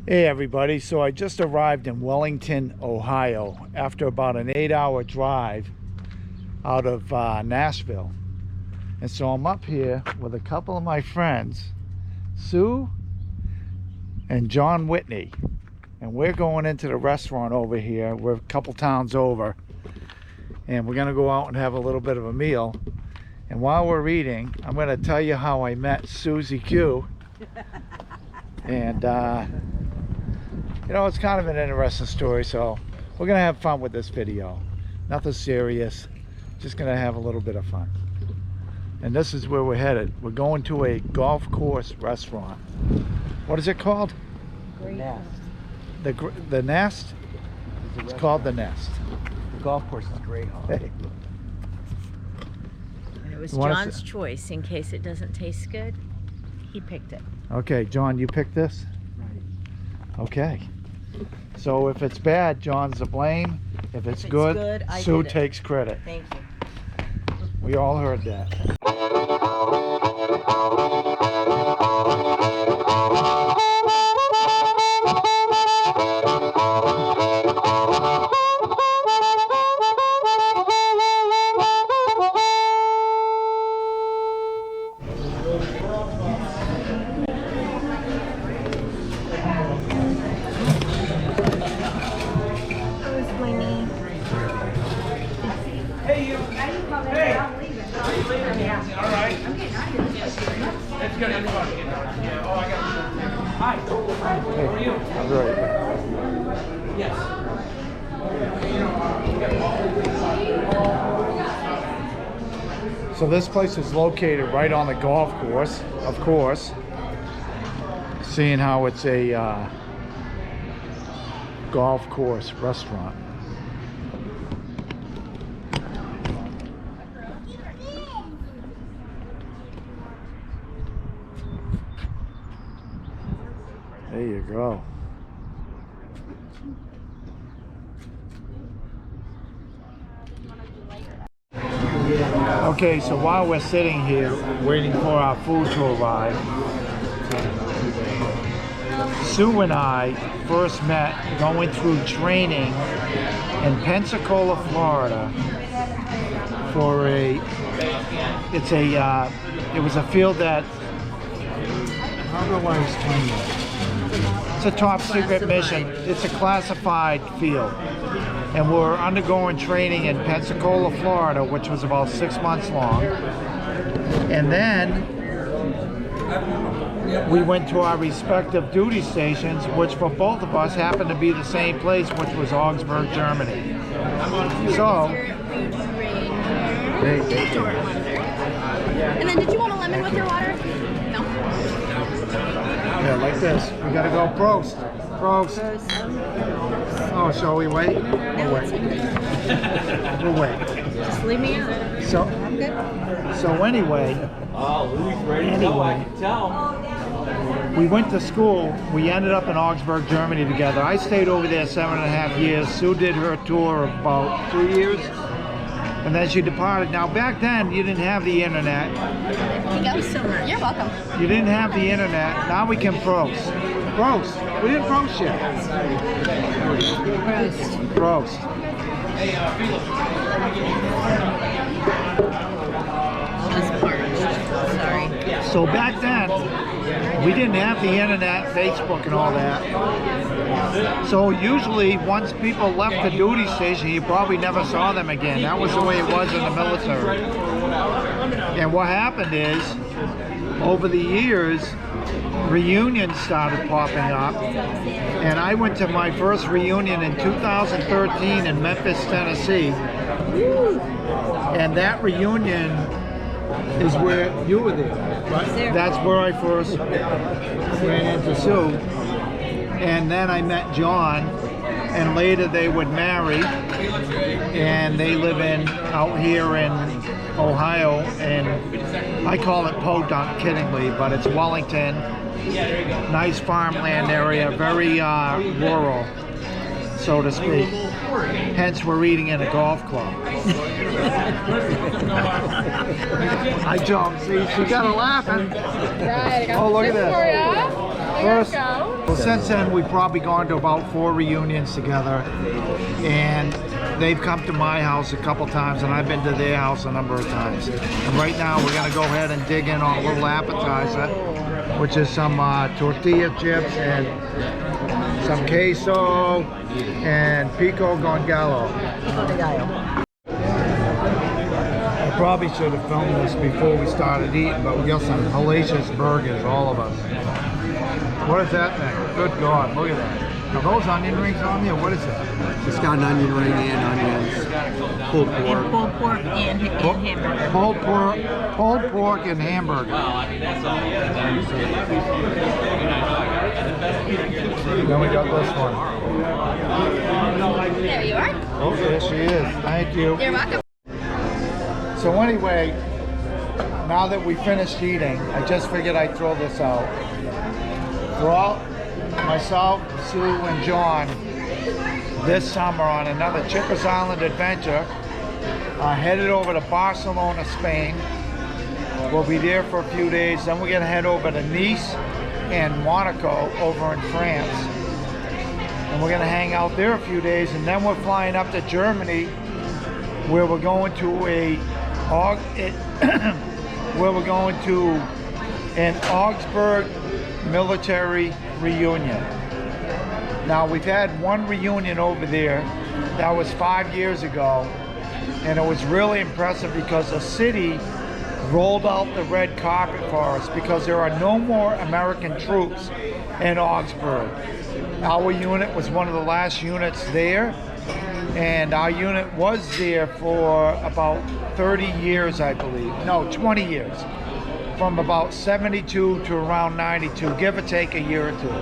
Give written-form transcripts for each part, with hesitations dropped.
Hey everybody, so I just arrived in Wellington, Ohio after about an 8-hour drive out of Nashville. And so I'm up here with a couple of my friends, Sue and John Whitney. And we're going into the restaurant over here. We're a couple towns over. And we're gonna go out and have a little bit of a meal. And while we're eating, I'm gonna tell you how I met Susie Q. And you know, it's kind of an interesting story, so we're gonna have fun with this video. Nothing serious, just gonna have a little bit of fun. And this is where we're headed. We're going to a golf course restaurant. What is it called? Nest. The Nest? It's called the Nest. The golf course is great. Hey. And it was John's choice. In case it doesn't taste good, he picked it. Okay, John, you picked this? Right. Okay. So if it's bad, John's to blame. If it's good, Sue takes credit. Thank you. We all heard that. Hi. How are you? I'm right back. Yes. So this place is located right on the golf course, of course. Seeing how it's a golf course restaurant. There you go. Okay, so while we're sitting here waiting for our food to arrive, Sue and I first met going through training in Pensacola, Florida for it was a field that, I don't know why I was telling you. It's a top secret mission. It's a classified field. And we're undergoing training in Pensacola, Florida, which was about 6 months long. And then we went to our respective duty stations, which for both of us happened to be the same place, which was Augsburg, Germany. So, and then did you want a lemon with your water? No. Yeah, like this. We gotta go Prost. Prost. Oh, shall we wait? We'll wait. We'll wait. Just leave me out. So, I'm good. so anyway, Oh, Louis ready to go, I can tell. we went to school. We ended up in Augsburg, Germany together. I stayed over there 7.5 years. Sue did her tour of about 2 years. And then she departed. Now back then, you didn't have the internet. He goes somewhere. You're welcome. You didn't have the internet. Now we can Prost. Prost. We didn't Prost yet. Prost. Just parched. Sorry. So back then, we didn't have the internet, Facebook and all that. So usually once people left the duty station, you probably never saw them again. That was the way it was in the military. And what happened is, over the years, reunions started popping up. And I went to my first reunion in 2013 in Memphis, Tennessee. And that reunion is where you were there. Right? That's where I first ran into Sue. And then I met John, and later they would marry, and they live out here in Ohio, and I call it Podunk kiddingly, but it's Wellington. Nice farmland area, very rural, so to speak. Hence, we're eating in a golf club. I jumped. See, she got her laughing. Right, I got Oh, look at this this. for ya. first, well, since then we've probably gone to about 4 reunions together, and they've come to my house a couple times, and I've been to their house a number of times. And right now we're gonna go ahead and dig in on a little appetizer, which is some tortilla chips and some queso and pico con gallo. I probably should have filmed this before we started eating, but we got some hellacious burgers, all of us. What is that thing? Good God, look at that. Are those onion rings on there? What is it? It's got an onion ring and onions. Pulled pork. Pulled pork and hamburger. Pulled pork and hamburger. Then we got this one. There you are. Oh, there she is. Thank you. You're welcome. So anyway, now that we finished eating, I just figured I'd throw this out. For all, myself, Sue, and John, this summer on another Chippers Island adventure, headed over to Barcelona, Spain. We'll be there for a few days. Then we're gonna head over to Nice and Monaco over in France. And we're gonna hang out there a few days, and then we're flying up to Germany, where we're going to an Augsburg military reunion. Now, we've had one reunion over there that was 5 years ago, and it was really impressive because the city rolled out the red carpet for us because there are no more American troops in Augsburg. Our unit was one of the last units there, and our unit was there for about 30 years, I believe. No, 20 years. From about 72 to around 92, give or take a year or two.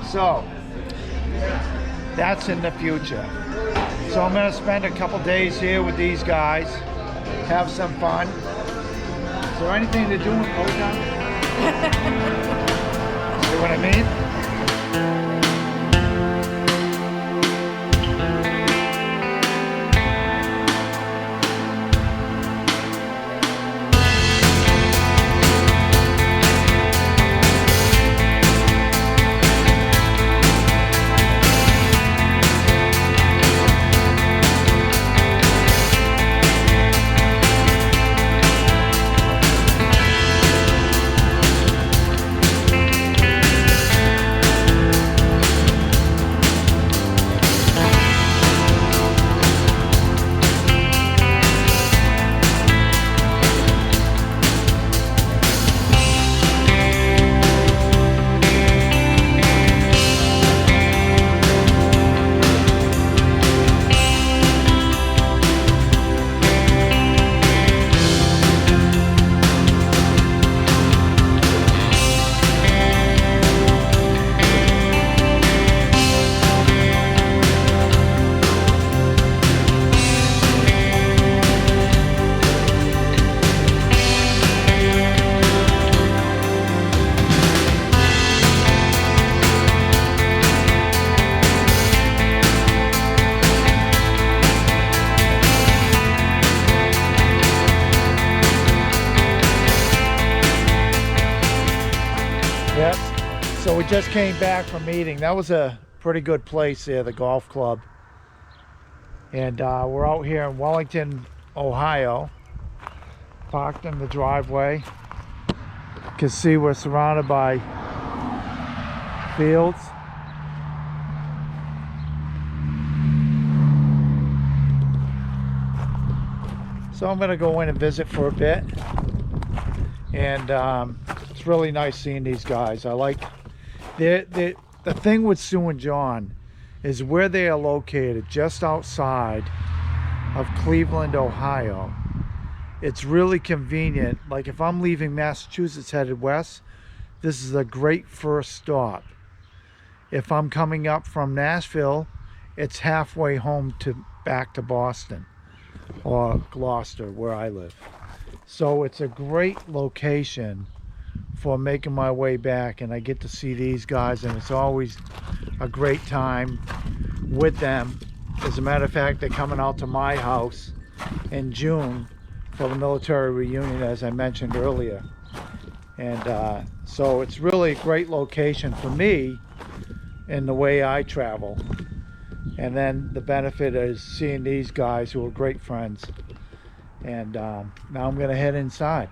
So, that's in the future. So I'm gonna spend a couple days here with these guys, have some fun. Is there anything to do in Oregon? See what I mean? So we just came back from eating. That was a pretty good place there, the golf club. And we're out here in Wellington, Ohio. Parked in the driveway. You can see we're surrounded by fields. So I'm gonna go in and visit for a bit. And it's really nice seeing these guys. I like the thing with Sue and John is where they are located, just outside of Cleveland, Ohio. It's really convenient. Like if I'm leaving Massachusetts headed west, this is a great first stop. If I'm coming up from Nashville, it's halfway home to back to Boston or Gloucester, where I live. So it's a great location for making my way back, and I get to see these guys, and it's always a great time with them. As a matter of fact, they're coming out to my house in June for the military reunion, as I mentioned earlier. And so it's really a great location for me in the way I travel. And then the benefit is seeing these guys who are great friends. And now I'm going to head inside.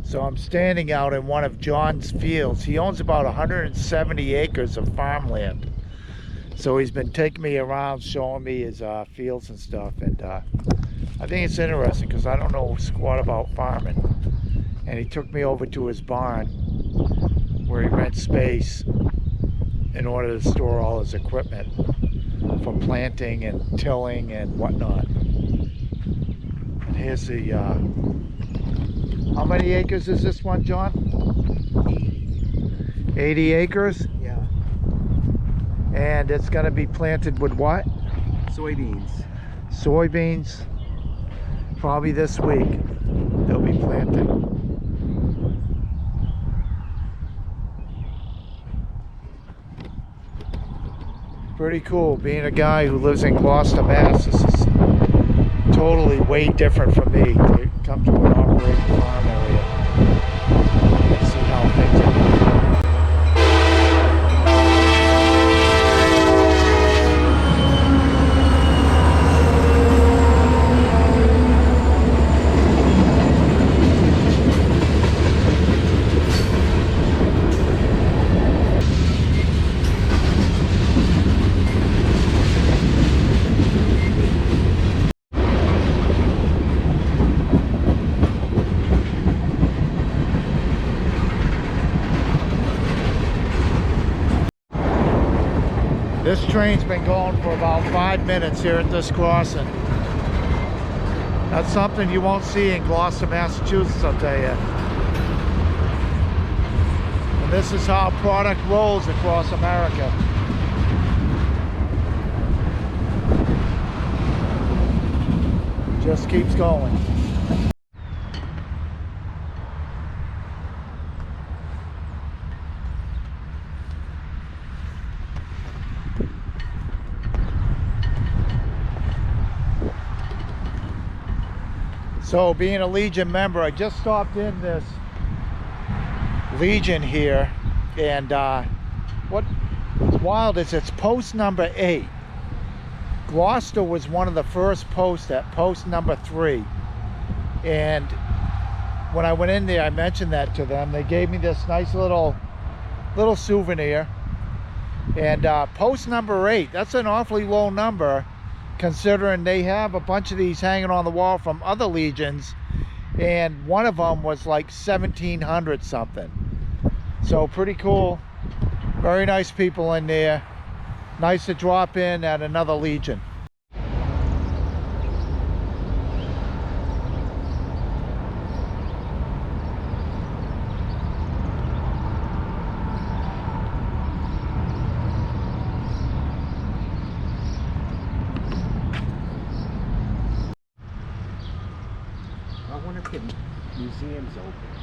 So I'm standing out in one of John's fields. He owns about 170 acres of farmland. So he's been taking me around showing me his fields and stuff. And I think it's interesting because I don't know squat about farming. And he took me over to his barn where he rents space in order to store all his equipment for planting and tilling and whatnot. And here's the, how many acres is this one, John? 80 acres? Yeah. And it's going to be planted with what? Soybeans. Soybeans. Probably this week they'll be planting. Pretty cool. Being a guy who lives in Gloucester, Mass, this is totally way different from me to come to an operating farm area and see how things are. This train's been going for about 5 minutes here at this crossing. That's something you won't see in Gloucester, Massachusetts, I'll tell you. And this is how product rolls across America. Just keeps going. So being a Legion member, I just stopped in this Legion here, and what's wild is it's post number 8. Gloucester was one of the first posts at post number 3, and when I went in there I mentioned that to them. They gave me this nice little souvenir. And post number 8, that's an awfully low number considering they have a bunch of these hanging on the wall from other legions, and one of them was like 1700 something. So pretty cool. Very nice people in there. Nice to drop in at another legion. I wonder if the museum's open.